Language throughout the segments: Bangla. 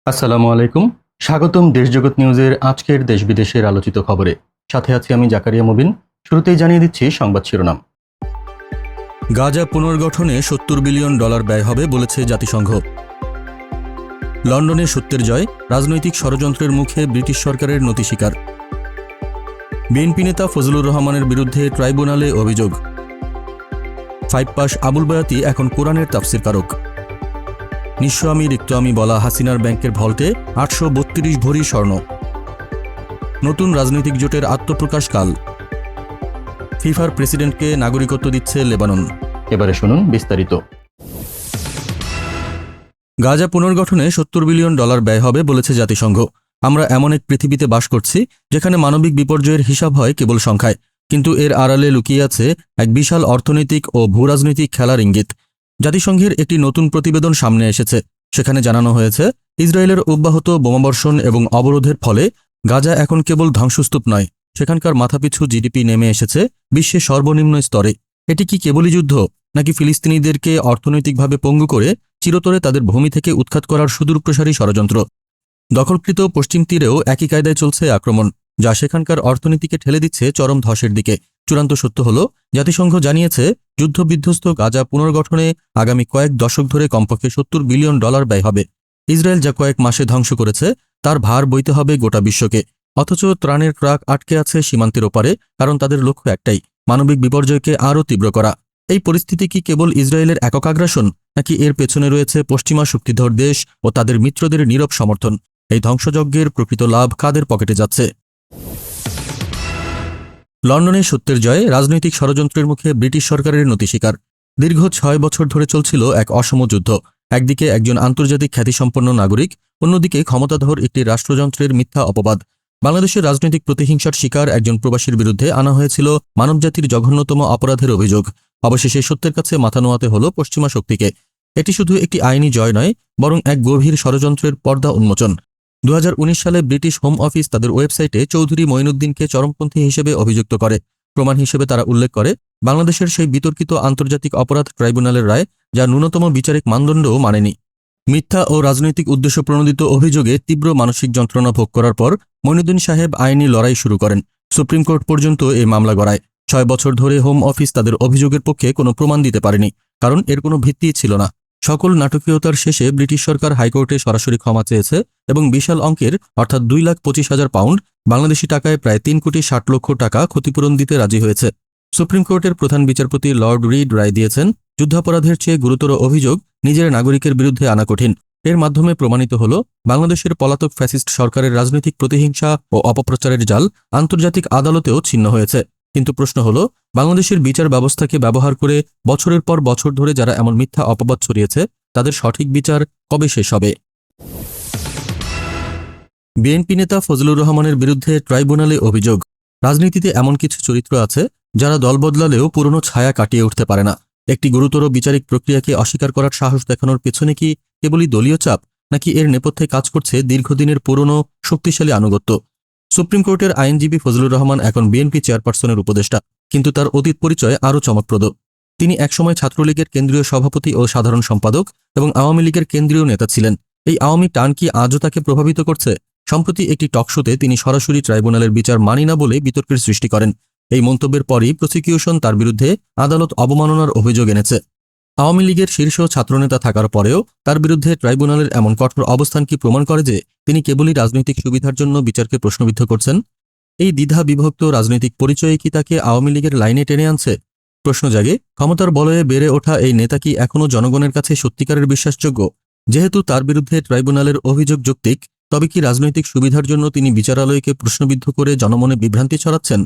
আসসালামু আলাইকুম। স্বাগতম দেশজগৎ নিউজের আজকের দেশ বিদেশের আলোচিত খবরে। সাথে আছি আমি জাকারিয়া মুবিন। শুরুতেই জানিয়ে দিচ্ছি সংবাদ শিরোনাম। গাজা পুনর্গঠনে $70 বিলিয়ন ব্যয় হবে বলেছে জাতিসংঘ। লন্ডনে সত্যের জয়, রাজনৈতিক ষড়যন্ত্রের মুখে ব্রিটিশ সরকারের নতি স্বীকার। বিএনপি নেতা ফজলুর রহমানের বিরুদ্ধে ট্রাইব্যুনালে অভিযোগ। 5 পাস আবুল বায়াতি এখন কোরআনের তাফসিরকারক। নিঃস্ব আমি রিক্ত আমি বলা হাসিনার ব্যাংকের ভল্টে 832 ভরি স্বর্ণ। নতুন রাজনৈতিক জোটের আত্মপ্রকাশ কাল। ফিফার প্রেসিডেন্টকে নাগরিকত্ব দিচ্ছে লেবানন। এবারে শুনুন বিস্তারিত। গাজা পুনর্গঠনে $70 বিলিয়ন ব্যয় হবে বলেছে জাতিসংঘ। আমরা এমন এক পৃথিবীতে বাস করছি যেখানে মানবিক বিপর্যয়ের হিসাব হয় কেবল সংখ্যায়, কিন্তু এর আড়ালে লুকিয়ে আছে এক বিশাল অর্থনৈতিক ও ভূরাজনৈতিক খেলার ইঙ্গিত। জাতিসংঘের একটি নতুন প্রতিবেদন সামনে এসেছে। সেখানে জানানো হয়েছে, ইসরায়েলের অব্যাহত বোমাবর্ষণ এবং অবরোধের ফলে গাজা এখন কেবল ধ্বংসস্তূপ নয়, সেখানকার মাথাপিছু জিডিপি নেমে এসেছে বিশ্বের সর্বনিম্ন স্তরে। এটি কি কেবলই যুদ্ধ, নাকি ফিলিস্তিনিদেরকে অর্থনৈতিকভাবে পঙ্গু করে চিরতরে তাদের ভূমি থেকে উৎখাত করার সুদূরপ্রসারী ষড়যন্ত্র? দখলকৃত পশ্চিম তীরেও একই কায়দায় চলছে আক্রমণ, যা সেখানকার অর্থনীতিকে ঠেলে দিচ্ছে চরম ধসের দিকে। চূড়ান্ত সত্য হল, জাতিসংঘ জানিয়েছে যুদ্ধবিধ্বস্ত গাজা পুনর্গঠনে আগামী কয়েক দশক ধরে কমপক্ষে $70 বিলিয়ন ব্যয় হবে। ইসরায়েল যা কয়েক মাসে ধ্বংস করেছে তার ভার বইতে হবে গোটা বিশ্বকে। অথচ ত্রাণের ট্রাক আটকে আছে সীমান্তের ওপারে, কারণ তাদের লক্ষ্য একটাই, মানবিক বিপর্যয়কে আরও তীব্র করা। এই পরিস্থিতি কি কেবল ইসরায়েলের একক আগ্রাসন, নাকি এর পেছনে রয়েছে পশ্চিমা শক্তিধর দেশ ও তাদের মিত্রদের নীরব সমর্থন? এই ধ্বংসযজ্ঞের প্রকৃত লাভ কাদের পকেটে যাচ্ছে? লন্ডনে সত্যের জয়, রাজনৈতিক ষড়যন্ত্রের মুখে ব্রিটিশ সরকারের নতি স্বীকার। দীর্ঘ 6 বছর ধরে চলছিল এক অসম যুদ্ধ। একদিকে একজন আন্তর্জাতিক খ্যাতিসম্পন্ন নাগরিক, অন্যদিকে ক্ষমতাধর একটি রাষ্ট্রযন্ত্রের মিথ্যা অপবাদ। বাংলাদেশের রাজনৈতিক প্রতিহিংসার শিকার একজন প্রবাসীর বিরুদ্ধে আনা হয়েছিল মানবজাতির জঘন্যতম অপরাধের অভিযোগ। অবশেষে সত্যের কাছে মাথা নোয়াতে হল পশ্চিমা শক্তিকে। এটি শুধু একটি আইনি জয় নয়, বরং এক গভীর ষড়যন্ত্রের পর্দা উন্মোচন। 2019 সালে ব্রিটিশ হোম অফিস তাদের ওয়েবসাইটে চৌধুরী মঈনুদ্দিনকে চরমপন্থী হিসেবে অভিযুক্ত করে। প্রমাণ হিসেবে তারা উল্লেখ করে বাংলাদেশের সেই বিতর্কিত আন্তর্জাতিক অপরাধ ট্রাইব্যুনালের রায়, যা ন্যূনতম বিচারিক মানদণ্ডও মানেনি। মিথ্যা ও রাজনৈতিক উদ্দেশ্য প্রণোদিত অভিযোগে তীব্র মানসিক যন্ত্রণা ভোগ করার পর মঈনুদ্দিন সাহেব আইনি লড়াই শুরু করেন। সুপ্রিম কোর্ট পর্যন্ত এই মামলা গড়ায়। 6 বছর ধরে হোম অফিস তাদের অভিযোগের পক্ষে কোনো প্রমাণ দিতে পারেনি, কারণ এর কোনো ভিত্তিই ছিল না। সকল নাটকীয়তার শেষে ব্রিটিশ সরকার হাইকোর্টে সরাসরি ক্ষমা চেয়েছে এবং বিশাল অঙ্কের অর্থাৎ 2,25,000 পাউন্ড, বাংলাদেশি টাকায় প্রায় 3,60 লক্ষ টাকা ক্ষতিপূরণ দিতে রাজি হয়েছে। সুপ্রিম কোর্টের প্রধান বিচারপতি লর্ড রিড রায় দিয়েছেন, যুদ্ধাপরাধের চেয়ে গুরুতর অভিযোগ নিজের নাগরিকের বিরুদ্ধে আনা কঠিন। এর মাধ্যমে প্রমাণিত হল বাংলাদেশের পলাতক ফ্যাসিস্ট সরকারের রাজনৈতিক প্রতিহিংসা ও অপপ্রচারের জাল আন্তর্জাতিক আদালতেও ছিন্ন হয়েছে। কিন্তু প্রশ্ন হল, বাংলাদেশের বিচার ব্যবস্থাকে ব্যবহার করে বছরের পর বছর ধরে যারা এমন মিথ্যা অপবাদ ছড়িয়েছে, তাদের সঠিক বিচার কবে শেষ হবে? বিএনপি নেতা ফজলুর রহমানের বিরুদ্ধে ট্রাইব্যুনালে অভিযোগ। রাজনীতিতে এমন কিছু চরিত্র আছে যারা দল বদলালেও পুরনো ছায়া কাটিয়ে উঠতে পারে না। একটি গুরুতর বিচারিক প্রক্রিয়াকে অস্বীকার করার সাহস দেখানোর পেছনে কি কেবলই দলীয় চাপ, নাকি এর নেপথ্যে কাজ করছে দীর্ঘদিনের পুরনো শক্তিশালী আনুগত্য? সুপ্রিম কোর্টের আইনজীবী ফজলুর রহমান এখন বিএনপি চেয়ারপারসনের উপদেষ্টা, কিন্তু তার অতীত পরিচয় আরও চমকপ্রদ। তিনি একসময় ছাত্রলীগের কেন্দ্রীয় সভাপতি ও সাধারণ সম্পাদক এবং আওয়ামী লীগের কেন্দ্রীয় নেতা ছিলেন। এই আওয়ামী টান কি আজও তাকে প্রভাবিত করছে? সম্প্রতি একটি টকশোতে তিনি সরাসরি ট্রাইব্যুনালের বিচার মানি না বলে বিতর্কের সৃষ্টি করেন। এই মন্তব্যের পরই প্রসিকিউশন তার বিরুদ্ধে আদালত অবমাননার অভিযোগ এনেছে। আওয়ামী লীগের শীর্ষ ছাত্রনেতা থাকার পরেও তার বিরুদ্ধে ট্রাইব্যুনালের এমন কঠোর অবস্থান কি প্রমাণ করে যে তিনি কেবলই রাজনৈতিক সুবিধার জন্য বিচারকে প্রশ্নবিদ্ধ করছেন? এই দ্বিধা বিভক্ত রাজনৈতিক পরিচয়ে কি তাকে আওয়ামী লীগের লাইনে টেনে আনছে? প্রশ্ন জাগে, ক্ষমতার বলয়ে বেড়ে ওঠা এই নেতা কি এখনও জনগণের কাছে সত্যিকারের বিশ্বাসযোগ্য? যেহেতু তার বিরুদ্ধে ট্রাইব্যুনালের অভিযোগ যৌক্তিক, তবে কি রাজনৈতিক সুবিধার জন্য তিনি বিচারালয়কে প্রশ্নবিদ্ধ করে জনমনে বিভ্রান্তি ছড়াচ্ছেন?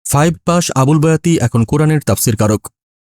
5 পাস আবুল বায়াতি এখন কোরআনের তাফসিরকারক।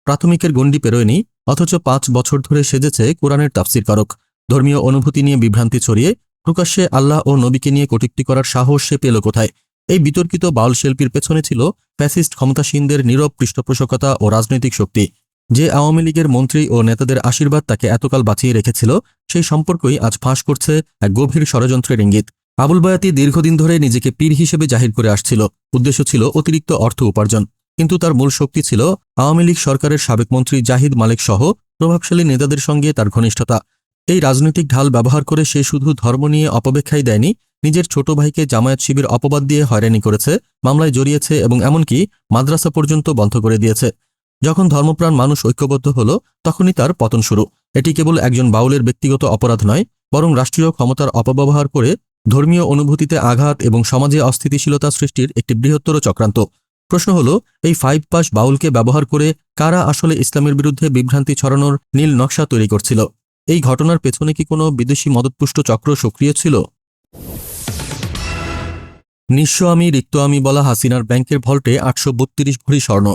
প্রাথমিকের গণ্ডি পেরোয়নি, অথচ 5 বছর ধরে সেজেছে কোরআনের তাফসিরকারক। ধর্মীয় অনুভূতি নিয়ে বিভ্রান্তি ছড়িয়ে প্রকাশ্যে আল্লাহ ও নবীকে নিয়ে কটূক্তি করার সাহস সে পেল কোথায়? এই বিতর্কিত বাউল শিল্পীর পেছনে ছিল ফ্যাসিস্ট ক্ষমতাসীনদের নীরব পৃষ্ঠপোষকতা ও রাজনৈতিক শক্তি। যে আওয়ামী লীগের মন্ত্রী ও নেতাদের আশীর্বাদ তাকে এতকাল বাঁচিয়ে রেখেছিল, সেই সম্পর্কই আজ ফাঁস করছে এক গভীর ষড়যন্ত্রের ইঙ্গিত। আবুল বায়াতি দীর্ঘদিন ধরে নিজেকে পীর হিসেবে জাহির করে আসছিল। উদ্দেশ্য ছিল অতিরিক্ত অর্থ উপার্জন, কিন্তু তার মূল শক্তি ছিল আওয়ামী লীগ সরকারের সাবেক মন্ত্রী জাহিদ মালিক সহ প্রভাবশালী নেতাদের সঙ্গে তার ঘনিষ্ঠতা। এই রাজনৈতিক ঢাল ব্যবহার করে সে শুধু ধর্ম নিয়ে অপব্যাখ্যাই দেয়নি, নিজের ছোট ভাইকে জামায়াত শিবির অপবাদ দিয়ে হয়রানি করেছে, মামলায় জড়িয়েছে এবং এমনকি মাদ্রাসা পর্যন্ত বন্ধ করে দিয়েছে। যখন ধর্মপ্রাণ মানুষ ঐক্যবদ্ধ হল, তখনই তার পতন শুরু। এটি কেবল একজন বাউলের ব্যক্তিগত অপরাধ নয়, বরং রাষ্ট্রীয় ক্ষমতার অপব্যবহার করে ধর্মীয় অনুভূতিতে আঘাত এবং সমাজে অস্থিতিশীলতা সৃষ্টির একটি বৃহত্তর চক্রান্ত। প্রশ্ন হলো, এই 5 পাস বাউলকে ব্যবহার করে কারা আসলে ইসলামের বিরুদ্ধে বিভ্রান্তি ছড়ানোর নীল নকশা তৈরি করছিল? এই ঘটনার পেছনে কি কোনো বিদেশি মদতপুষ্ট চক্র সক্রিয় ছিল? নিঃস্ব আমি রিক্ত আমি বলা হাসিনার ব্যাংকের ভল্টে 832 ভরি স্বর্ণ।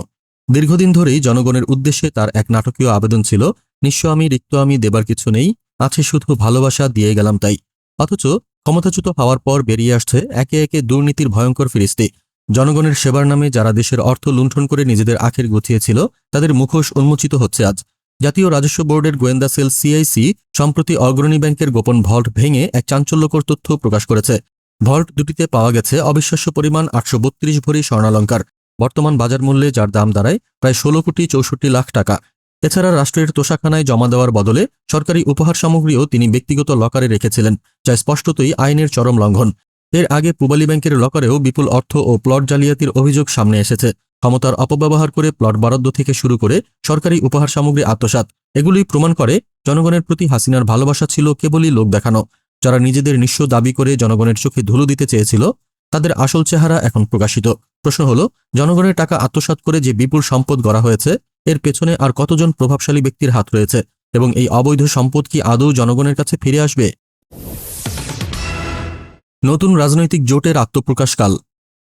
দীর্ঘদিন ধরেই জনগণের উদ্দেশ্যে তার এক নাটকীয় আবেদন ছিল, নিঃস্ব আমি রিক্ত আমি, দেবার কিছু নেই, আছে শুধু ভালোবাসা, দিয়ে গেলাম তাই। অথচ ক্ষমতাচ্যুত হওয়ার পর বেরিয়ে আসছে একে একে দুর্নীতির ভয়ঙ্কর ফিরিস্তি। জনগণের সেবার নামে যারা দেশের অর্থ লুণ্ঠন করে নিজেদের আখের গুছিয়েছিল, তাদের মুখোশ উন্মোচিত হচ্ছে আজ। জাতীয় রাজস্ব বোর্ডের গোয়েন্দা সেল সিআইসি সম্প্রতি অগ্রণী ব্যাংকের গোপন ভল্ট ভেঙে এক চাঞ্চল্যকর তথ্য প্রকাশ করেছে। ভল্ট দুটিতে পাওয়া গেছে অবিশ্বাস্য পরিমাণ 832 ভরি স্বর্ণালঙ্কার, বর্তমান বাজার মূল্যে যার দাম দাঁড়ায় প্রায় 16,64,00,000 টাকা। এছাড়া রাষ্ট্রের তোষাখানায় জমা দেওয়ার বদলে সরকারি উপহার সামগ্রীও তিনি ব্যক্তিগত লকারে রেখেছিলেন, যা স্পষ্টতই আইনের চরম লঙ্ঘন। এর আগে পূবালী ব্যাংকের লকারেও বিপুল অর্থ ও প্লট জালিয়াতির অভিযোগ সামনে এসেছে। ক্ষমতার অপব্যবহার করে প্লট বরাদ্দ থেকে শুরু করে সরকারি উপহার সামগ্রী আত্মসাৎ, এগুলি প্রমাণ করে জনগণের প্রতি হাসিনার ভালোবাসা ছিল কেবলই লোক দেখানো। যারা নিজেদের নিঃস্ব দাবি করে জনগণের চোখে ধুলো দিতে চেয়েছিল, তাদের আসল চেহারা এখন প্রকাশিত। প্রশ্ন হলো, জনগণের টাকা আত্মসাৎ করে যে বিপুল সম্পদ গড়া হয়েছে, এর পেছনে আর কতজন প্রভাবশালী ব্যক্তির হাত রয়েছে এবং এই অবৈধ সম্পদ কি আদৌ জনগণের কাছে ফিরে আসবে? নতুন রাজনৈতিক জোটের আত্মপ্রকাশ কাল।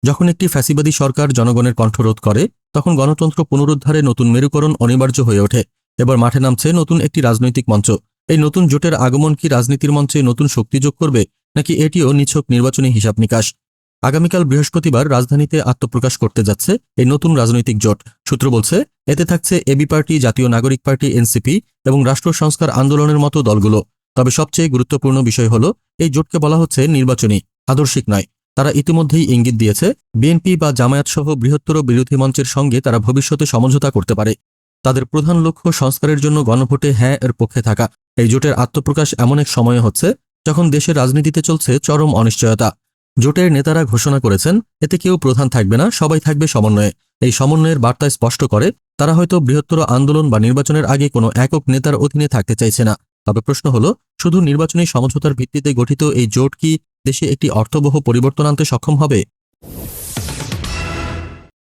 যখন একটি ফ্যাসিবাদী সরকার জনগণের কণ্ঠরোধ করে, তখন গণতন্ত্র পুনরুদ্ধারে নতুন মেরুকরণ অনিবার্য হয়ে ওঠে। এবার মাঠে নামছে নতুন একটি রাজনৈতিক মঞ্চ। এই নতুন জোটের আগমন কি রাজনীতির মঞ্চে নতুন শক্তি যোগ করবে, নাকি এটিও নিছক নির্বাচনী হিসাব নিকাশ? আগামীকাল বৃহস্পতিবার রাজধানীতে আত্মপ্রকাশ করতে যাচ্ছে এই নতুন রাজনৈতিক জোট। সূত্র বলছে, এতে থাকছে এবি পার্টি, জাতীয় নাগরিক পার্টি এনসিপি এবং রাষ্ট্র সংস্কার আন্দোলনের মতো দলগুলো। তবে সবচেয়ে গুরুত্বপূর্ণ বিষয় হলো, এই জোটকে বলা হচ্ছে নির্বাচনী, আদর্শিক নয়। তারা ইতিমধ্যেই ইঙ্গিত দিয়েছে, বিএনপি বা জামায়াত সহ বৃহত্তর বিরোধী মঞ্চের সঙ্গে তারা ভবিষ্যতে সমঝোতা করতে পারে। তাদের প্রধান লক্ষ্য সংস্কারের জন্য গণভোটে হ্যাঁ এর পক্ষে থাকা। এই জোটের আত্মপ্রকাশ এমন এক সময়ে হচ্ছে যখন দেশের রাজনীতিতে চলছে চরম অনিশ্চয়তা। জোটের নেতারা ঘোষণা করেছেন, এতে কেউ প্রধান থাকবে না, সবাই থাকবে সমন্বয়ে। এই সমন্বয়ের বার্তা স্পষ্ট করে তারা হয়তো বৃহত্তর আন্দোলন বা নির্বাচনের আগে কোনো একক নেতার অধীনে থাকতে চাইছে না। তবে প্রশ্ন হলো, শুধু নির্বাচনী সমঝোতার ভিত্তিতে গঠিত এই জোট কি দেশে একটি অর্থবহ পরিবর্তন আনতে সক্ষম হবে?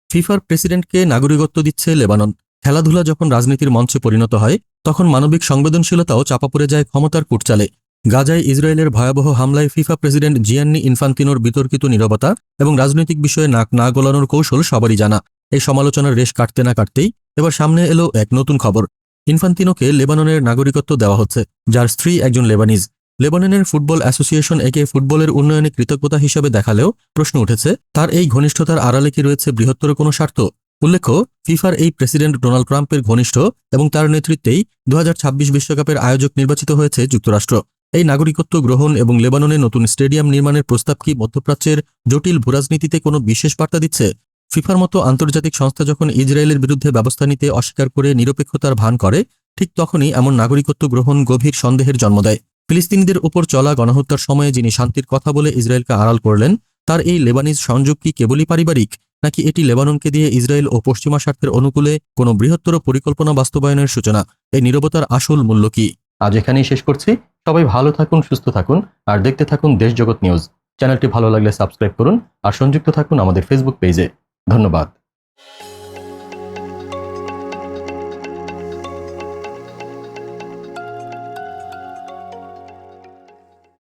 ফিফার প্রেসিডেন্টকে নাগরিকত্ব দিচ্ছে লেবানন। খেলাধুলা যখন রাজনীতির মঞ্চে পরিণত হয়, তখন মানবিক সংবেদনশীলতাও চাপা পড়ে যায় ক্ষমতার কূটচালে। গাজায় ইসরায়েলের ভয়াবহ হামলায় ফিফা প্রেসিডেন্ট জিয়ান্নি ইনফান্তিনোর বিতর্কিত নীরবতা এবং রাজনৈতিক বিষয়ে নাক না গলানোর কৌশল সবারই জানা। এই সমালোচনার রেশ কাটতে না কাটতেই এবার সামনে এলো এক নতুন খবর। ইনফান্তিনোকে লেবাননের নাগরিকত্ব দেওয়া হচ্ছে, যার স্ত্রী একজন লেবানিজ। লেবাননের ফুটবল অ্যাসোসিয়েশন একে ফুটবলের উন্নয়নে কৃতজ্ঞতা হিসেবে দেখালেও প্রশ্ন উঠেছে, তার এই ঘনিষ্ঠতার আড়ালে কি রয়েছে বৃহত্তর কোনো স্বার্থ? উল্লেখ্য, ফিফার এই প্রেসিডেন্ট ডোনাল্ড ট্রাম্পের ঘনিষ্ঠ এবং তার নেতৃত্বেই 2026 বিশ্বকাপের আয়োজক নির্বাচিত হয়েছে যুক্তরাষ্ট্র। এই নাগরিকত্ব গ্রহণ এবং লেবাননে নতুন স্টেডিয়াম নির্মাণের প্রস্তাব কি মধ্যপ্রাচ্যের জটিল ভূরাজনীতিতে কোনো বিশেষ বার্তা দিচ্ছে? ফিফার মতো আন্তর্জাতিক সংস্থা যখন ইসরায়েলের বিরুদ্ধে ব্যবস্থা নিতে অস্বীকার করে নিরপেক্ষতার ভান করে, ঠিক তখনই এমন নাগরিকত্ব গ্রহণ গভীর সন্দেহের জন্ম দেয়। ফিলিস্তিনিদের উপর চলা গণহত্যার সময়ে যিনি শান্তির কথা বলে ইসরায়েলকে আড়াল করলেন, তার এই লেবানিজ সংযোগ কি কেবলই পারিবারিক, নাকি এটি লেবাননকে দিয়ে ইসরায়েল ও পশ্চিমা স্বার্থের অনুকূলে কোনো বৃহত্তর পরিকল্পনা বাস্তবায়নের সূচনা? এই নীরবতার আসল মূল্য কি? আজ এখানেই শেষ করছি। সবাই ভালো থাকুন, সুস্থ থাকুন আর দেখতে থাকুন দেশ জগৎ নিউজ। চ্যানেলটি ভালো লাগলে সাবস্ক্রাইব করুন আর সংযুক্ত থাকুন আমাদের ফেসবুক পেজে। ধন্যবাদ।